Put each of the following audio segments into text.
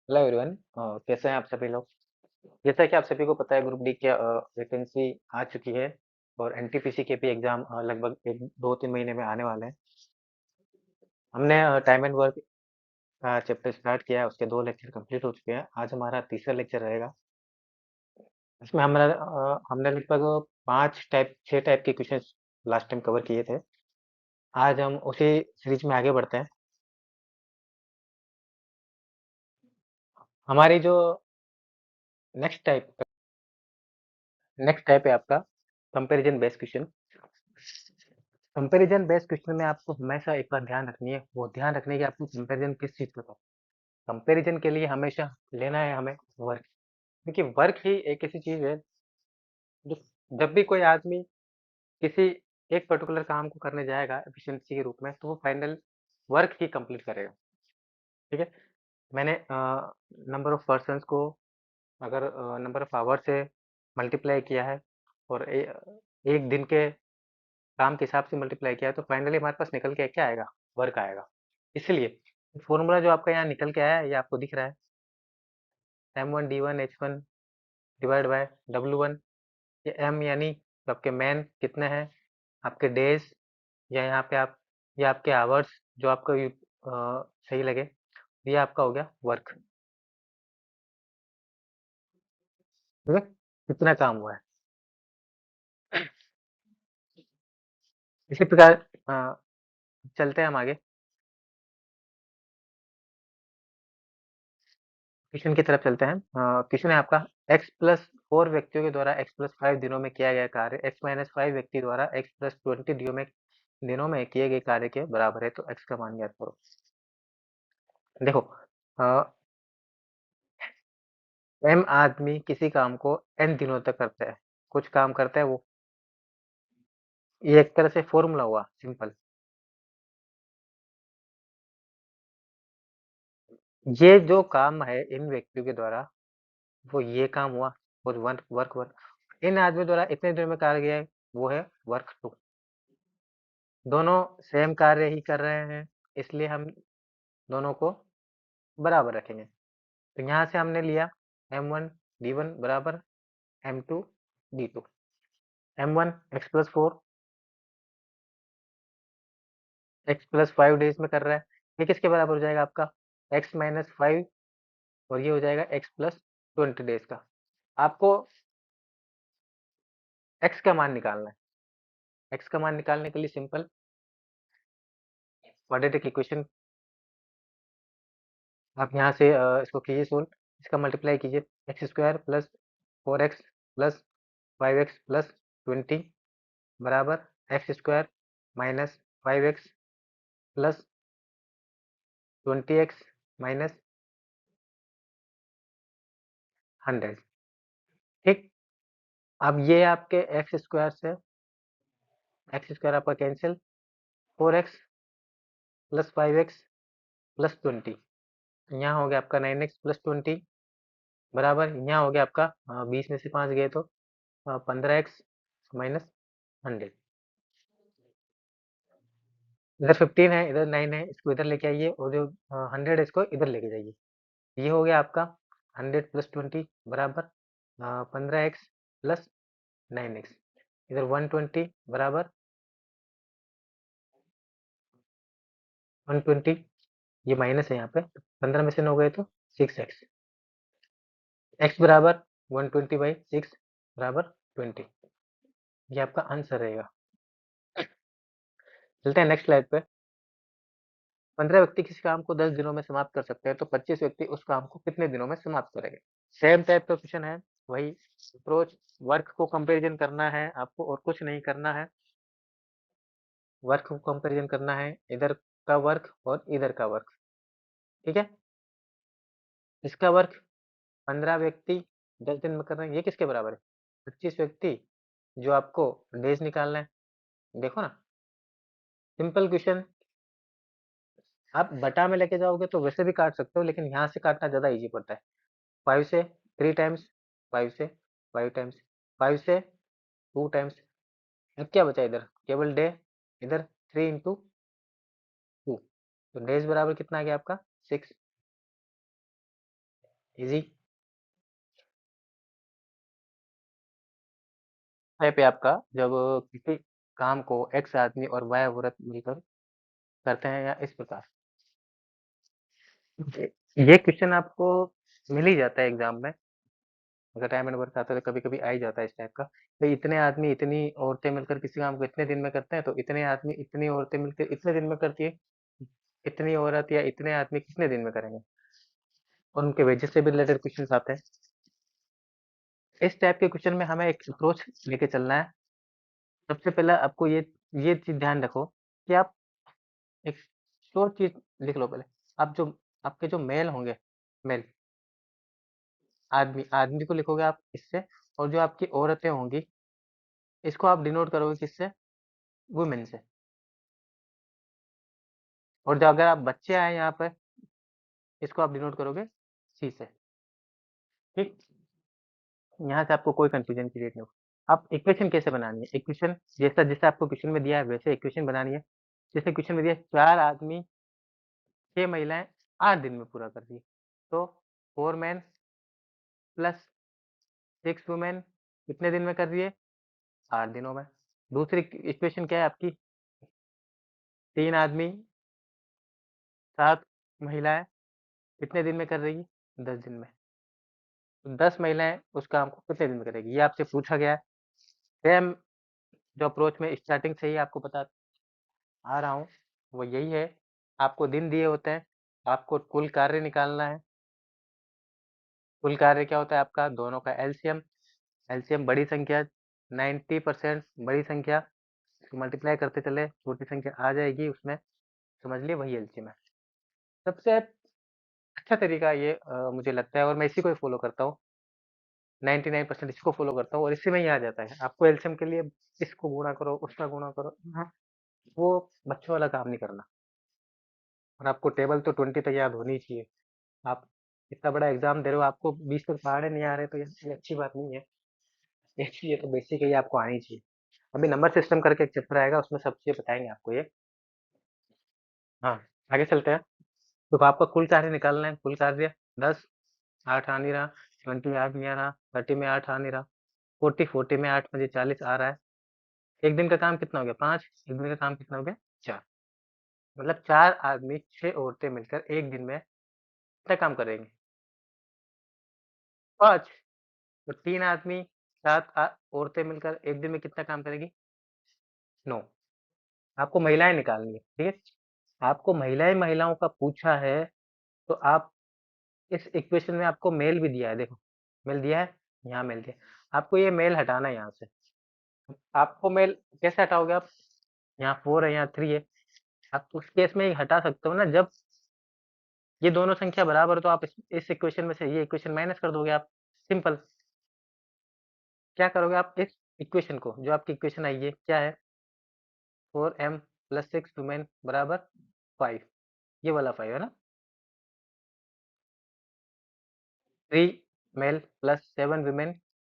Hello everyone, कैसे हैं आप सभी लोग। जैसा कि आप सभी को पता है, ग्रुप डी की वैकेंसी आ चुकी है और एनटीपीसी के भी एग्जाम लगभग एक 2-3 महीने में आने वाले हैं। हमने टाइम एंड वर्क का चैप्टर स्टार्ट किया है, उसके 2 लेक्चर कंप्लीट हो चुके हैं। आज हमारा तीसरा लेक्चर रहेगा। इसमें हमने लगभग 6 टाइप के क्वेश्चन लास्ट टाइम कवर किए थे। आज हम उसी सीरीज में आगे बढ़ते हैं। हमारी जो नेक्स्ट टाइप नेक्स्ट टाइप है आपका comparison based question. Comparison based question में आपको हमेशा एक बात ध्यान रखनी है, वो ध्यान रखने की आपको कंपैरिजन किस चीज़ पे करो। कंपैरिजन के लिए हमेशा लेना है हमें वर्क, क्योंकि वर्क ही एक ऐसी चीज़ है जो जब भी कोई आदमी किसी एक पर्टिकुलर काम को करने जाएगा एफिशिएंसी के रूप में, तो वो फाइनल वर्क ही कंप्लीट करेगा। ठीक है? मैंने नंबर ऑफ पर्सन्स को अगर नंबर ऑफ आवर से मल्टीप्लाई किया है और एक दिन के काम के हिसाब से मल्टीप्लाई किया है, तो फाइनली हमारे पास निकल के क्या आएगा? वर्क आएगा। इसलिए फॉर्मूला जो आपका यहाँ निकल के आया है, ये आपको दिख रहा है, M1 D1 H1 divide by W1। ये M यानी तो आपके मैन कितने हैं, आपके डेज या यहाँ पे आप या आपके आवर्स जो आपको सही लगे, ये आपका हो गया वर्क। ठीक है? कितना काम हुआ है। इसी प्रकार चलते हैं हम आगे क्वेश्चन की तरफ चलते हैं। क्वेश्चन है आपका x+4 व्यक्तियों के द्वारा x+5 दिनों में किया गया कार्य x-5 व्यक्ति द्वारा x+20 दिनों में किए गए कार्य के बराबर है, तो x का मान ज्ञात करो। देखो, m आदमी किसी काम को n दिनों तक करता है, कुछ काम करता है वो, ये एक तरह से फॉर्मूला हुआ सिंपल। ये जो काम है इन व्यक्तियों के द्वारा, वो ये काम हुआ और वर्क इन आदमी द्वारा इतने दिनों में कार्य गया है, वो है वर्क 2। दोनों सेम कार्य ही कर रहे हैं, इसलिए हम दोनों को बराबर रखेंगे। तो यहाँ से हमने लिया M1 D1 बराबर M2 D2। M1 x+4 x+5 days में कर रहा है, ये किसके बराबर हो जाएगा आपका x-5, और ये हो जाएगा x+20 डेज का। आपको x का मान निकालना है। x का मान निकालने के लिए सिंपल क्वाड्रेटिक इक्वेशन, आप यहाँ से इसको कीजिए सोल्व, इसका मल्टीप्लाई कीजिए, x² plus 4x plus 5x plus 20 बराबर x² minus 5x plus 20x minus 100। ठीक, अब ये आपके x² आपका cancel, 4x plus 5x plus 20, यहाँ हो गया आपका 9x प्लस 20 बराबर, यहाँ हो गया आपका 20 में से 5 गए तो 15x माइनस 100। इधर 15 है, इधर 9 है, इसको इधर लेके आइए और जो 100 है इसको इधर लेके जाइए। ये हो गया आपका 100 प्लस 20 बराबर 15x प्लस 9x। इधर 120 बराबर 120, ये माइनस है यहाँ पे, 15 में से 9 गए तो 6x। x बराबर 120/6 बराबर 20। ये आपका आंसर रहेगा। चलते हैं नेक्स्ट स्लाइड पे। 15 व्यक्ति किसी काम को 10 दिनों में समाप्त कर सकते हैं, तो 25 व्यक्ति उस काम को कितने दिनों में समाप्त करेंगे। सेम टाइप का क्वेश्चन है, वही अप्रोच, वर्क को कंपैरिजन करना है आपको और कुछ नहीं करना है। वर्क को कंपैरिजन करना है, इधर का वर्क और इधर का वर्क। ठीक है, इसका वर्क 15 व्यक्ति 10 दिन में कर रहे हैं, ये किसके बराबर है 25 व्यक्ति, जो आपको डेज निकालना है। देखो ना, सिंपल क्वेश्चन। आप बटा में लेके जाओगे तो वैसे भी काट सकते हो, लेकिन यहाँ से काटना ज़्यादा इजी पड़ता है। 5 से 3 टाइम्स, 5 से 5 टाइम्स, 5 से 2 टाइम्स। अब क्या बचा इधर, केवल डे, इधर 3 इंटू 2, तो डेज बराबर कितना आ गया आपका 6। इजी है पे आपका जब किसी काम को एक्स आदमी और वाई औरत मिलकर करते हैं या इस प्रकार ये क्वेश्चन आपको मिल ही जाता है एग्जाम में अगर टाइम एंड वर्क आता है तो कभी कभी आ ही जाता है इस टाइप का भाई इतने आदमी इतनी औरतें मिलकर किसी काम को इतने दिन में करते हैं तो इतने आदमी इतनी औरतें मिलकर इतने दिन में करती है इतनी औरत या इतने आदमी कितने दिन में करेंगे और उनके वेजेस से भी रिलेटेड क्वेश्चन आते हैं इस टाइप के क्वेश्चन में हमें एक अप्रोच लेके चलना है सबसे पहला आपको ये चीज ध्यान रखो कि आप एक शॉर्ट चीज लिख लो पहले आप जो आपके जो मेल होंगे मेल आदमी आदमी को लिखोगे आप इससे और जो आपकी औरतें होंगी इसको आप डिनोट करोगे किससे वुमेन से और जो अगर आप बच्चे आए यहाँ पर इसको आप डिनोट करोगे सी से ठीक यहाँ से आपको कोई कंफ्यूजन क्रिएट नहीं हो आप इक्वेशन कैसे बनानी है इक्वेशन जैसा जैसे आपको क्वेश्चन में दिया है वैसे इक्वेशन बनानी है जैसे क्वेश्चन में दिया है 4 आदमी 6 महिलाएं 8 दिन में पूरा कर दी तो 4 मैन प्लस 6 वुमेन कितने दिन में कर रही है 8 दिनों में दूसरी इक्वेशन क्या है आपकी 3 आदमी 7 महिलाएं कितने दिन में कर रही है 10 दिन में तो 10 महिलाएं उस काम को कितने दिन में करेगी ये आपसे पूछा गया है सेम जो अप्रोच में स्टार्टिंग से ही आपको बता आ रहा हूँ वो यही है आपको दिन दिए होते हैं आपको कुल कार्य निकालना है कुल कार्य क्या होता है आपका दोनों का एलसीएम एलसीएम बड़ी संख्या 90% बड़ी संख्या मल्टीप्लाई करते चले छोटी संख्या आ जाएगी उसमें समझ लिए वही एलसीएम है सबसे अच्छा तरीका ये मुझे लगता है और मैं इसी को ही फॉलो करता हूँ 99% इसको फॉलो करता हूँ और इसी में ही आ जाता है आपको एलसीएम के लिए इसको गुणा करो उसका गुणा करो हाँ वो बच्चों वाला काम नहीं करना और आपको टेबल तो 20 तक याद होनी चाहिए आप इतना बड़ा एग्जाम दे रहे हो आपको 20 तक पहाड़े नहीं आ रहे तो ये अच्छी बात नहीं है ये तो बेसिक है ये आपको आनी चाहिए अभी नंबर सिस्टम करके एक चैप्टर आएगा उसमें सब चीजें बताएंगे आपको ये हाँ आगे चलते हैं तो आपका कुल कार्य निकालना है कुल कार्य 10 8 आ नहीं रहा 20 में 8 नहीं आ रहा 30 में 8 आ नहीं रहा 40 में 8 मुझे 40 आ रहा है एक दिन का काम कितना हो गया 5 एक दिन का काम कितना हो गया 4 मतलब 4 आदमी 6 औरतें मिलकर एक दिन में कितना काम करेंगे 5 तो 3 आदमी 7 औरतें मिलकर एक दिन में कितना काम करेगी 9 आपको महिलाएं निकालनी है ठीक है आपको महिलाओं का पूछा है तो आप इस इक्वेशन में आपको मेल भी दिया है देखो मेल दिया है यहाँ मेल दिया आपको ये मेल हटाना है यहाँ से आपको मेल कैसे हटाओगे आप यहाँ 4 है यहाँ 3 है आप उस केस में ही हटा सकते हो ना जब ये दोनों संख्या बराबर हो तो आप इस इक्वेशन में से ये इक्वेशन माइनस कर दोगे आप सिंपल क्या करोगे आप इस इक्वेशन को जो आपकी इक्वेशन आई है क्या है 4m प्लस 6 वुमेन बराबर 5 ये वाला 5 है ना 3 मेल प्लस 7 वुमेन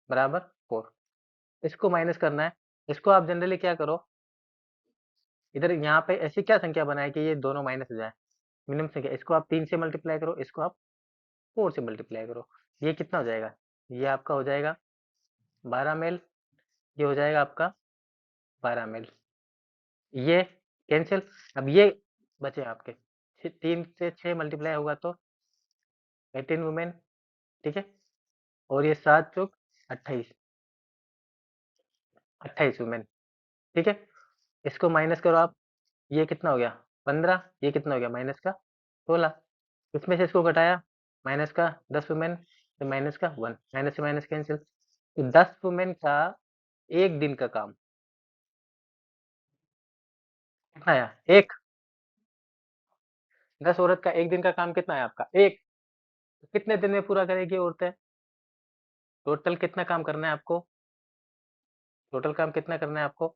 बराबर 4 इसको माइनस करना है इसको आप जनरली क्या करो इधर यहाँ पे ऐसी क्या संख्या बनाए कि ये दोनों माइनस हो जाए मिनिमम संख्या इसको आप 3 से मल्टीप्लाई करो इसको आप 4 से मल्टीप्लाई करो ये कितना हो जाएगा ये आपका हो जाएगा 12 मेल ये हो जाएगा आपका 12 मेल ये कैंसिल अब ये बचे आपके 3 से 6 मल्टीप्लाई होगा तो 18 वुमेन ठीक है और ये 7 चौक 28 28 वुमेन ठीक है इसको माइनस करो आप ये कितना हो गया 15 ये कितना हो गया माइनस का 16 इसमें से इसको घटाया माइनस का 10 वुमेन तो माइनस का 1 माइनस से माइनस कैंसिल तो 10 वुमेन का एक दिन का काम कितना आया एक 10 औरत का एक दिन का काम कितना है आपका एक तो कितने दिन में पूरा करेगी औरतें टोटल कितना काम करना है आपको टोटल काम कितना करना है आपको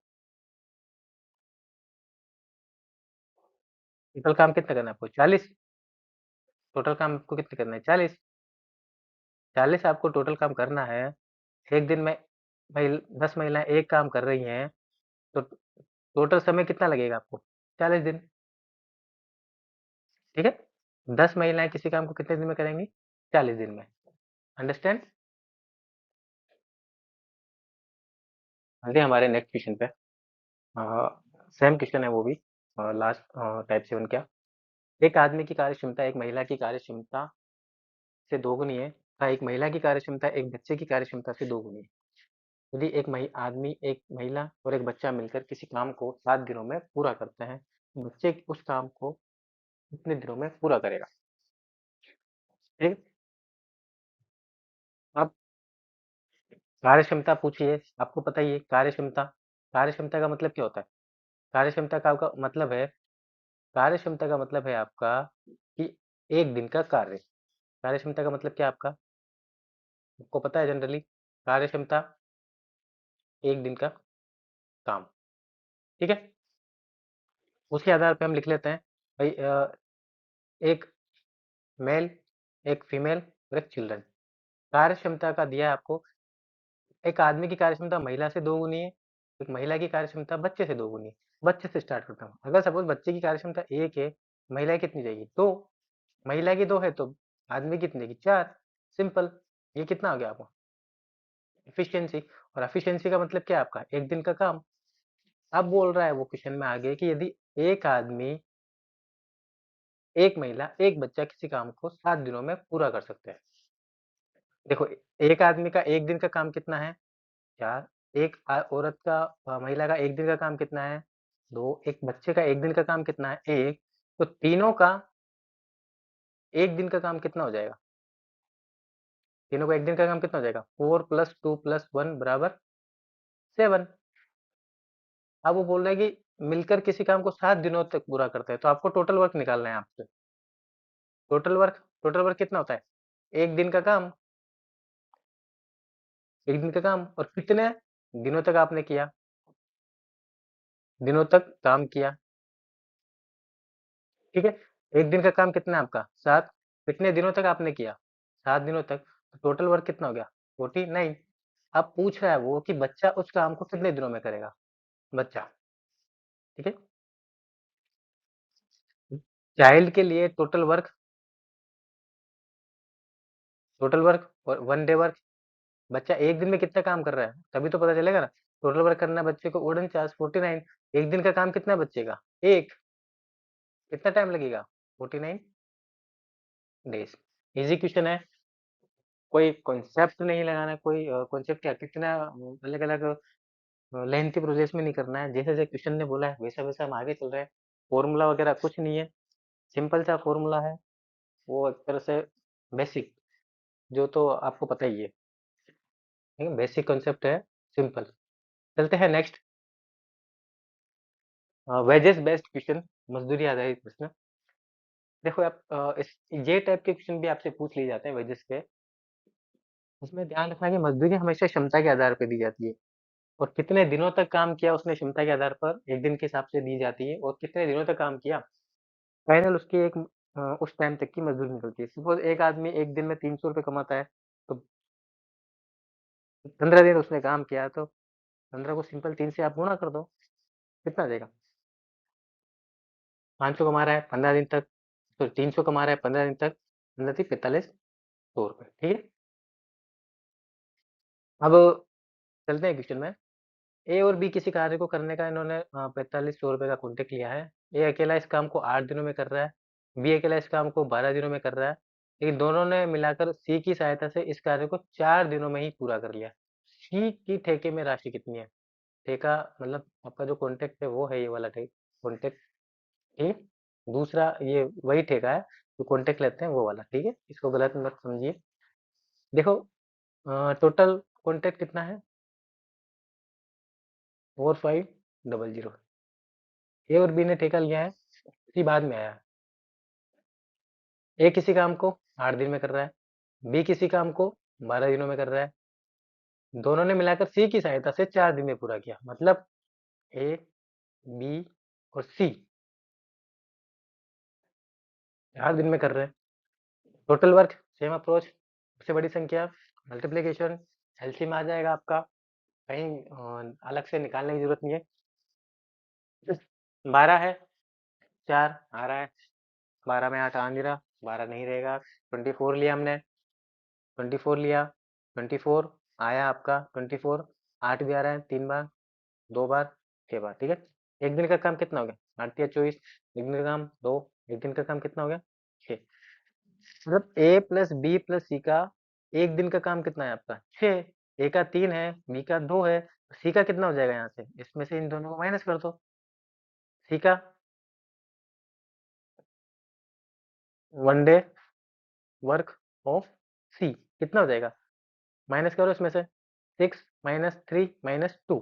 टोटल काम कितना करना है आपको 40 टोटल काम आपको कितना करना है 40 40 आपको टोटल काम करना है एक दिन में भाई 10 महिलाएं एक काम कर रही हैं तो टोटल समय कितना लगेगा आपको 40 दिन ठीक है 10 महिलाएं किसी काम को कितने दिन में करेंगी 40 दिन में। अंडरस्टैंड? आगे हमारे नेक्स्ट क्वेश्चन पे। सेम क्वेश्चन है वो भी, लास्ट टाइप 7 का। एक आदमी की कार्यक्षमता एक महिला की कार्यक्षमता से दोगुनी है, एक महिला की कार्यक्षमता एक बच्चे की कार्यक्षमता से दोगुनी है। यदि एक आदमी, एक महिला और एक बच्चा मिलकर किसी काम को 7 दिनों में पूरा करते हैं, तो बच्चे उस काम को कितने दिनों में पूरा करेगा? ठीक। अब कार्यक्षमता पूछिए, आपको पता ही है कार्यक्षमता। कार्यक्षमता का मतलब क्या होता है? कार्यक्षमता का आपका मतलब है, कार्यक्षमता का मतलब है आपका कि एक दिन का कार्य। कार्यक्षमता का मतलब क्या है आपका? आपको पता है जनरली कार्यक्षमता एक दिन का काम। ठीक है? उसके आधार पे हम लिख लेते हैं भाई, एक मेल, एक फीमेल और एक चिल्ड्रन। कार्यक्षमता का दिया है आपको, एक आदमी की कार्यक्षमता महिला से 2 गुनी है, एक महिला की कार्यक्षमता बच्चे से 2 गुनी है। बच्चे से स्टार्ट करता हूँ। अगर सपोज़ बच्चे की कार्यक्षमता 1 है, महिला की कितनी जाएगी? 2। महिला की 2 है तो आदमी की कितनी जाएगी? 4। सिंपल। ये कितना हो गया आपका? एफिशिएंसी। और एफिशिएंसी का मतलब क्या है आपका? एक दिन का काम। अब बोल रहा है वो क्वेश्चन में आगे कि यदि एक आदमी, एक महिला, एक बच्चा किसी काम को 7 दिनों में पूरा कर सकते हैं। देखो, एक आदमी का 1 दिन का काम कितना है? 4। एक औरत का, महिला का 1 दिन का काम कितना है? 2। एक बच्चे का 1 दिन का काम कितना है? 1। तो तीनों का 1 दिन का काम कितना हो जाएगा? तीनों का 1 दिन का काम कितना हो जाएगा? 4 + 2 + 1 = 7। अब वो बोल रहा है कि मिलकर किसी काम को 7 दिनों तक पूरा करते हैं, तो आपको टोटल वर्क निकालना है आपसे। टोटल वर्क कितना होता है? 1 दिन का काम, 1 दिन का काम और कितने दिनों तक आपने किया? दिनों तक काम किया, ठीक है? 1 दिन का काम कितना है आपका? 7। कितने दिनों तक आपने किया? 7 दिनों तक। तो टोटल वर्क कितना हो गया? 49। अब पूछ रहा है वो कि बच्चा उस काम को कितने दिनों में करेगा? बच्चा, ठीक है? चाइल्ड के लिए टोटल वर्क और 1 डे वर्क। बच्चा 1 दिन में कितना काम कर रहा है? तभी तो पता चलेगा ना। टोटल वर्क करना है बच्चे को 49, 49। 1 दिन का काम कितना है बच्चे का? 1। कितना टाइम लगेगा? 49 डेज़। ईज़ी क्वेश्चन है। कोई कॉन्सेप्ट नहीं लगाना, कोई कॉन्सेप्ट क्या, कितना अलग-अलग लेंथी प्रोसेस में नहीं करना है। जैसे-जैसे क्वेश्चन ने बोला है वैसा-वैसा हम आगे चल रहे हैं। फॉर्मूला वगैरह कुछ नहीं है, सिंपल सा फॉर्मूला है। वो एक तरह से बेसिक, जो तो आपको पता ही है। ठीक है? बेसिक कॉन्सेप्ट है, सिंपल। चलते हैं नेक्स्ट। वेजेस बेस्ड क्वेश्चन, मजदूरी आधारित प्रश्न। देखो आप, इस ये टाइप के क्वेश्चन भी आपसे पूछ लिए जाते हैं वेजेस पे। उसमें ध्यान रखना कि मजदूरी हमेशा क्षमता के आधार पर दी जाती है, और कितने दिनों तक काम किया उसने क्षमता के आधार पर 1 दिन के हिसाब से दी जाती है, और कितने दिनों तक काम किया फाइनल उसकी एक उस टाइम तक की मजदूरी निकलती है। सपोज़ एक आदमी 1 दिन में 300 रुपए कमाता है, तो 15 दिन उसने काम किया, तो 15 को सिंपल 3 से आप गुणा कर दो, कितना आ जाएगा? 500 कमा रहा है 15 दिन तक, तो 300 कमा रहा है 15 दिन तक, 15 तिक 4500 रुपए, ठीक है? अब चलते हैं क्वेश्चन में। ए और बी किसी कार्य को करने का इन्होंने 4500 रुपए का कॉन्ट्रैक्ट लिया है। ए अकेला इस काम को 8 दिनों में कर रहा है, बी अकेला इस काम को 12 दिनों में कर रहा है, लेकिन दोनों ने मिलाकर सी की सहायता से इस कार्य को 4 दिनों में ही पूरा कर लिया। सी की ठेके में राशि कितनी है? ठेका मतलब आपका जो कॉन्ट्रैक्ट है वो है ये वाला कॉन्ट्रैक्ट, ठीक है? दूसरा ये वही ठेका है जो कॉन्ट्रैक्ट लेते हैं वो वाला, ठीक है? इसको गलत मत समझिए। देखो, टोटल कॉन्ट्रैक्ट कितना है? 4500। ए और बी ने ठेका लिया है, सी बाद में आया है। ए किसी काम को 8 दिन में कर रहा है, बी किसी काम को 12 दिनों में कर रहा है। दोनों ने मिलाकर सी की सहायता से 4 दिन में पूरा किया। मतलब ए, बी और सी 4 दिन में कर रहे हैं। टोटल वर्क सेम अप्रोच, सबसे बड़ी संख्या मल्टीप्लिकेशन, एलसीएम आ जाएगा आपका, कहीं अलग से निकालने की जरूरत नहीं है। 12 है, 4 आ रहा है, 12 में 8 आ नहीं रहा, 12 नहीं रहेगा, 24 लिया हमने। 24 लिया, 24 आया आपका 24, 8 भी आ रहा है 3 बार, 2 बार, 6 बार, ठीक है। एक दिन का काम कितना हो गया? 8 या 24, एक दिन का काम 2, एक दिन का काम कितना हो गया? 6। मतलब ए प्लस बी प्लस सी का एक दिन का काम कितना है आपका? 6। ए का 3 है, बी का 2 है, सी का कितना हो जाएगा यहाँ से? इसमें से इन दोनों को माइनस कर दो। सी का 1 डे वर्क ऑफ सी कितना हो जाएगा? माइनस करो इसमें से 6 माइनस 3 माइनस 2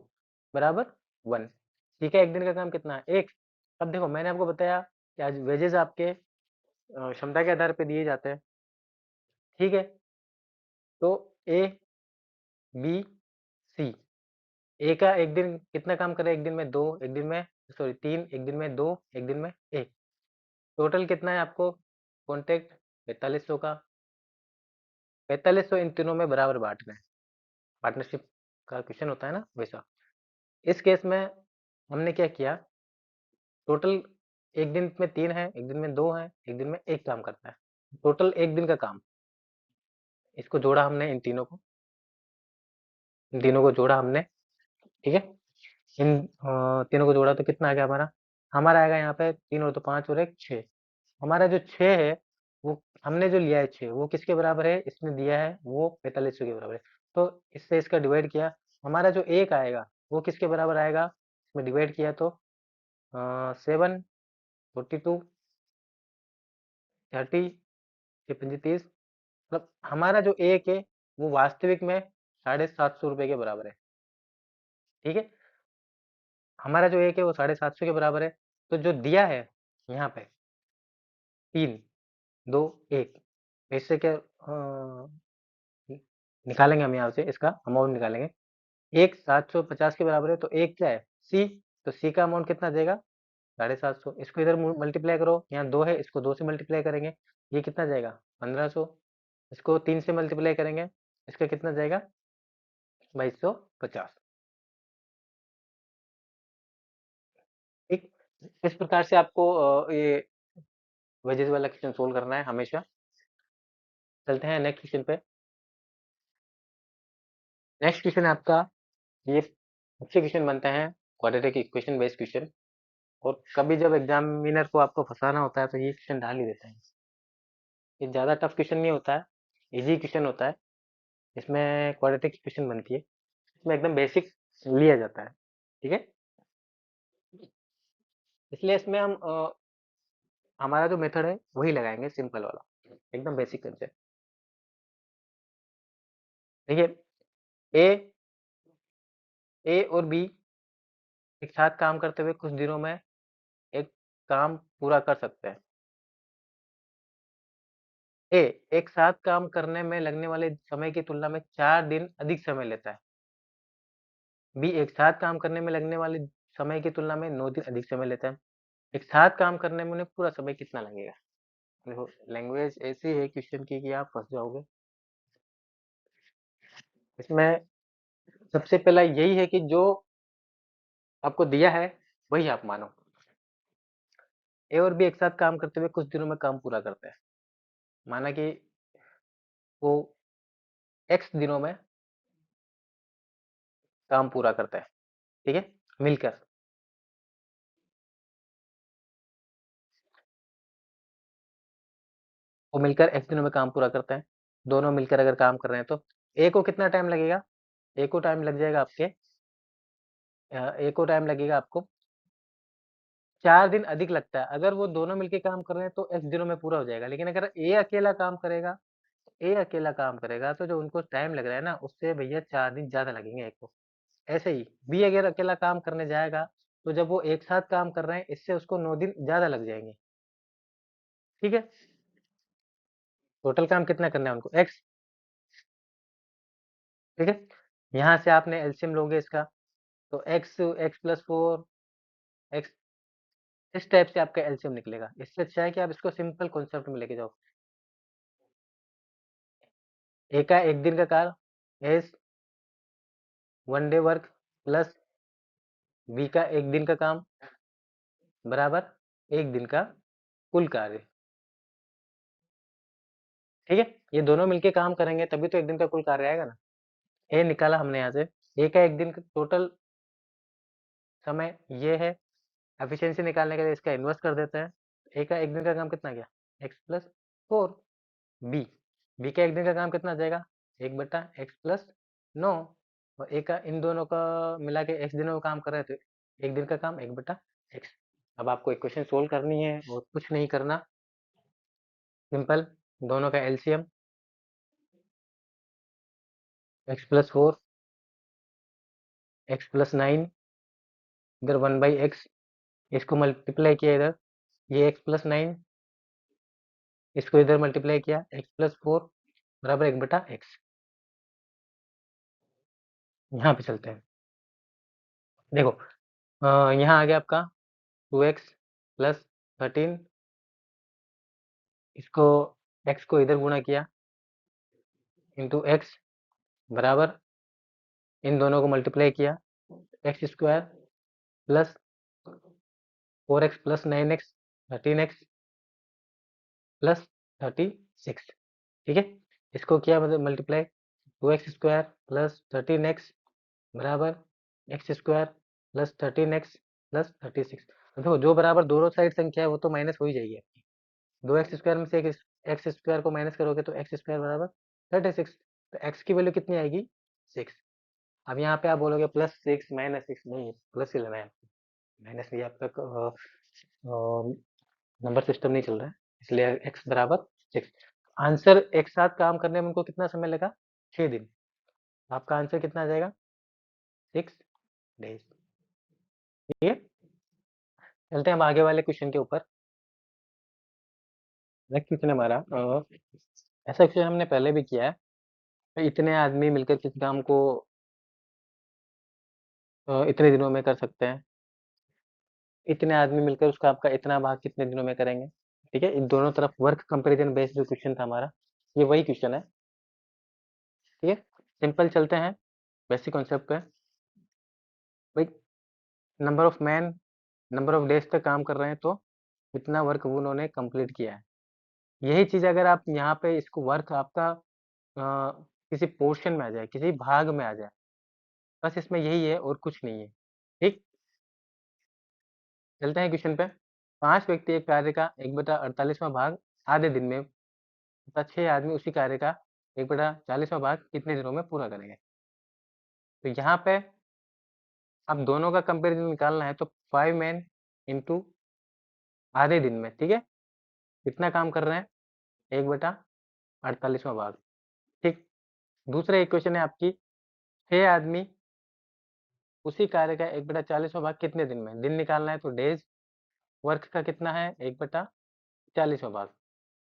बराबर 1। सी का एक दिन का काम कितना है? 1। अब देखो मैंने आपको बताया कि आज वेजेस आपके क्षमता के आधार पे दिए जाते हैं, ठीक है। तो ए बी सी, ए का एक दिन कितना काम करे? एक दिन में 2, एक दिन में सॉरी 3, एक दिन में 2, एक दिन में 1। टोटल कितना है आपको कॉन्ट्रैक्ट? 4500 का। 4500 इन तीनों में बराबर बांटना है। पार्टनरशिप का क्वेश्चन होता है ना वैसा। इस केस में हमने क्या किया, टोटल एक दिन में 3 है, एक दिन में 2 है, एक दिन में 1 काम करता है। टोटल एक दिन का काम, इसको जोड़ा हमने इन तीनों को जोड़ा हमने, ठीक है। इन तीनों को जोड़ा तो कितना आ गया हमारा? हमारा आएगा यहाँ पे 3 और 2 5 और 1 6। हमारा जो 6 है वो हमने जो लिया है 6 वो किसके बराबर है? इसने दिया है वो 4500 के बराबर है। तो इससे इसका डिवाइड किया, हमारा जो 1 आएगा वो किसके बराबर आएगा? इसमें डिवाइड किया तो 7 42 30 ये 35, मतलब हमारा जो 1 है वो वास्तविक में 750 रुपए के बराबर है, ठीक है। हमारा जो 1 है वो 750 के बराबर है। तो जो दिया है यहाँ पे 3 2 1, इससे क्या निकालेंगे हम यहाँ से इसका अमाउंट निकालेंगे। 1 750 के बराबर है तो 1 क्या है? सी। तो सी का अमाउंट कितना देगा? 750। इसको इधर मल्टीप्लाई करो, यहाँ 2 है इसको 2 से मल्टीप्लाई करेंगे, ये कितना जाएगा? 1500। इसको 3 से मल्टीप्लाई करेंगे, इसका कितना जाएगा? 2250। ठीक। इस प्रकार से आपको ये वेजेस वाला क्वेश्चन सोल्व करना है हमेशा। चलते हैं नेक्स्ट क्वेश्चन पे। नेक्स्ट क्वेश्चन आपका ये अच्छे क्वेश्चन बनते हैं, क्वाड्रेटिक इक्वेशन बेस्ड क्वेश्चन। और कभी जब एग्जामिनर को आपको फंसाना होता है तो ये क्वेश्चन डाल ही देते हैं। ये ज़्यादा टफ क्वेश्चन नहीं होता है, इजी क्वेश्चन होता है। इसमें क्वाड्रेटिक इक्वेशन बनती है, इसमें एकदम बेसिक लिया जाता है, ठीक है। इसलिए इसमें हम हमारा जो मेथड है वही लगाएंगे, सिंपल वाला, एकदम बेसिक कंसेप्ट। देखिए ए ए और बी एक साथ काम करते हुए कुछ दिनों में एक काम पूरा कर सकते हैं। ए एक साथ काम करने में लगने वाले समय की तुलना में 4 दिन अधिक समय लेता है। बी एक साथ काम करने में लगने वाले समय की तुलना में 9 दिन अधिक समय लेता है। एक साथ काम करने में उन्हें पूरा समय कितना लगेगा? देखो लैंग्वेज ऐसी है क्वेश्चन की कि आप फँस जाओगे। इसमें सबसे पहला यही है कि जो आपको दिया है वही आप मानो। ए और बी एक साथ काम करते हुए कुछ दिनों में काम पूरा करते हैं। माना कि वो एक्स दिनों में काम पूरा करता है, ठीक है? मिलकर। वो मिलकर एक्स दिनों में काम पूरा करते हैं। दोनों मिलकर अगर काम कर रहे हैं तो ए को कितना टाइम लगेगा? ए को टाइम लग जाएगा आपके ए को टाइम लगेगा आपको 4 दिन अधिक लगता है। अगर वो दोनों मिलके काम कर रहे हैं तो एक्स दिनों में पूरा हो जाएगा। लेकिन अगर ए अकेला काम करेगा तो जो उनको टाइम लग रहा है ना उससे भैया 4 दिन ज़्यादा लगेंगे ए को। ऐसे ही बी अगर अकेला काम करने जाएगा तो जब वो एक साथ काम कर रहे हैं इससे उसको 9 दिन ज़्यादा लग जाएँगे। ठीक है? टोटल काम कितना करना है उनको? एक्स, ठीक है? यहाँ से आपने एलसीएम लोगे इसका तो एक्स, एक्स प्लस 4 एक्स, इस टाइप से आपका एलसीएम निकलेगा। इससे अच्छा है कि आप इसको सिंपल कॉन्सेप्ट में लेके जाओ। ए का 1 दिन का कार्य is 1 day work plus B का 1 दिन का काम बराबर 1 दिन का कुल कार्य, ठीक है? ये दोनों मिलके काम करेंगे तभी तो एक दिन का कुल कार्य आएगा ना। ए निकाला हमने यहाँ से, ए का एक दिन का टोटल समय ये है। एफिशिएंसी निकालने के लिए इसका इन्वर्स कर देते हैं। ए का एक दिन का काम कितना गया, x+4। बी, बी का एक दिन का काम कितना आ जाएगा, 1/x+9। और ए का इन दोनों का मिला के x दिनों में काम कर रहे थे, एक दिन का काम 1/x। अब आपको इक्वेशन सोल्व करनी है और कुछ नहीं करना, सिंपल, दोनों का एलसीएम x+4 x+9, इधर 1/x, इसको मल्टीप्लाई किया इधर, ये x+9, इसको इधर मल्टीप्लाई किया, x+4 बराबर 1/x। यहाँ पे चलते हैं, देखो यहाँ आ गया आपका 2x+13, इसको x को इधर गुणा किया इंटू x बराबर इन दोनों को मल्टीप्लाई किया, x² plus 4x+9x 13x plus 36, ठीक है। इसको किया मतलब मल्टीप्लाई, 2x² प्लस 13x बराबर x² प्लस 13x प्लस 36। देखो जो बराबर दोनों साइड संख्या है वो तो माइनस हो ही जाएगी आपकी। 2x² में से x² को माइनस करोगे तो x² बराबर 36, तो x की वैल्यू कितनी आएगी, 6। अब यहाँ पे आप बोलोगे +6 -6, नहीं प्लस ही लेना है, माइनस ये आपका नंबर सिस्टम नहीं चल रहा है, इसलिए x बराबर 6। आंसर एक साथ काम करने में उनको कितना समय लगा, 6 दिन। आपका आंसर कितना आ जाएगा, 6 डेज। ठीक है, चलते हैं हम आगे वाले क्वेश्चन के ऊपर। नेक्स्ट क्वेश्चन हमारा ऐसा क्वेश्चन हमने पहले भी किया है, इतने आदमी मिलकर किस काम को इतने दिनों में कर सकते हैं, इतने आदमी मिलकर उस काम का इतना भाग कितने दिनों में करेंगे। ठीक है, इन दोनों तरफ वर्क कंपैरिजन बेस्ड जो क्वेश्चन था हमारा, ये वही क्वेश्चन है। ठीक है, सिंपल चलते हैं बेसिक कॉन्सेप्ट पे। भाई number of man number of days तक काम कर रहे हैं तो कितना वर्क उन्होंने कंप्लीट किया है। यही चीज़ अगर आप यहाँ पे इसको वर्क आपका किसी पोर्शन में आ जाए, किसी भाग में आ जाए, बस इसमें यही है और कुछ नहीं है। ठीक, चलते हैं क्वेश्चन पे। 5 व्यक्ति एक कार्य का 1/48वां भाग आधे दिन में तथा 6 आदमी उसी कार्य का 1/40वां भाग कितने दिनों में पूरा करेंगे। तो यहाँ पे अब दोनों का कंपैरिजन निकालना है तो 5 मैन इंटू आधे दिन में, ठीक है, कितना काम कर रहे हैं, 1/48वां भाग। ठीक, दूसरा इक्वेशन है आपकी 6 आदमी उसी कार्य का 1/40वां भाग कितने दिन में, दिन निकालना है तो डेज, वर्क का कितना है 1/40वां भाग।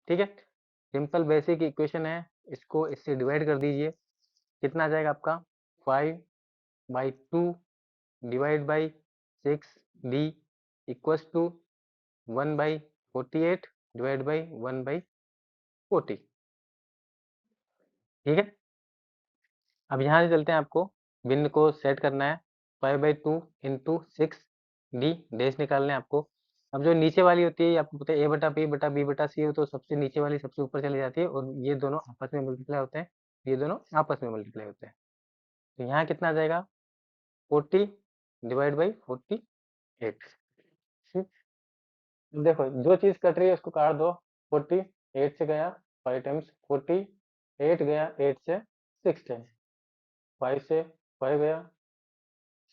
ठीक है, सिंपल बेसिक इक्वेशन है, इसको इससे डिवाइड कर दीजिए, कितना आ जाएगा आपका 5/2 divide by 6d equals to 1/48 divide by 1/40। ठीक है, अब यहाँ से चलते हैं, आपको भिन्न को सेट करना है, 5/2 इंटू 6d डेज निकालने हैं आपको। अब जो नीचे वाली होती है आपको पता है a/b/b/c हो, तो सबसे नीचे वाली सबसे ऊपर चली जाती है और ये दोनों आपस में मल्टीप्लाई होते हैं, ये दोनों आपस में मल्टीप्लाई होते हैं। तो यहाँ कितना आ जाएगा 40 डिवाइड बाई 48। देखो जो चीज कट रही है उसको काट दो, 48 से गया 5 टाइम्स 48 गया 8 से 6 टाइम्स, 5 से 5 गया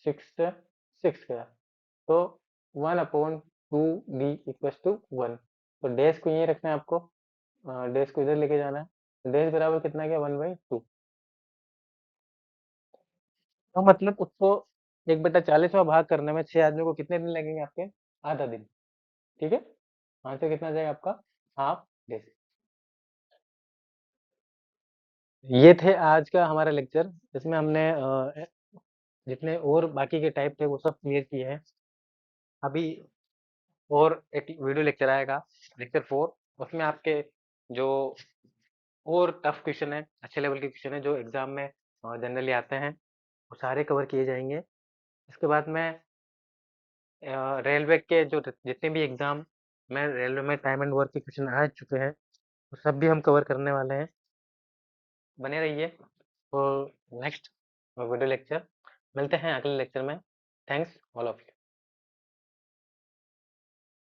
6 से 6 गया, तो 1/2d इक्वल्स टू 1। तो डेज को यहीं रखना है आपको, डेज को इधर लेके जाना है, डेज बराबर कितना गया 1/2। तो मतलब उसको 1/40वां भाग करने में 6 आदमियों को कितने दिन लगेंगे आपके, आधा दिन। ठीक है, आंसर कितना जाएगा आपका, हाफ डेज। ये थे आज का हमारा लेक्चर, इसमें हमने जितने और बाकी के टाइप थे वो सब क्लियर किए हैं। अभी और एक वीडियो लेक्चर आएगा, लेक्चर 4, उसमें आपके जो और टफ क्वेश्चन है, अच्छे लेवल के क्वेश्चन है जो एग्जाम में जनरली आते हैं, वो सारे कवर किए जाएंगे। इसके बाद में रेलवे के जो जितने भी एग्जाम में रेलवे में टाइम एंड वर्क के क्वेश्चन आ चुके हैं वो सब भी हम कवर करने वाले हैं। बने रहिए फॉर नेक्स्ट वीडियो लेक्चर। मिलते हैं अगले लेक्चर में। Thanks all of you.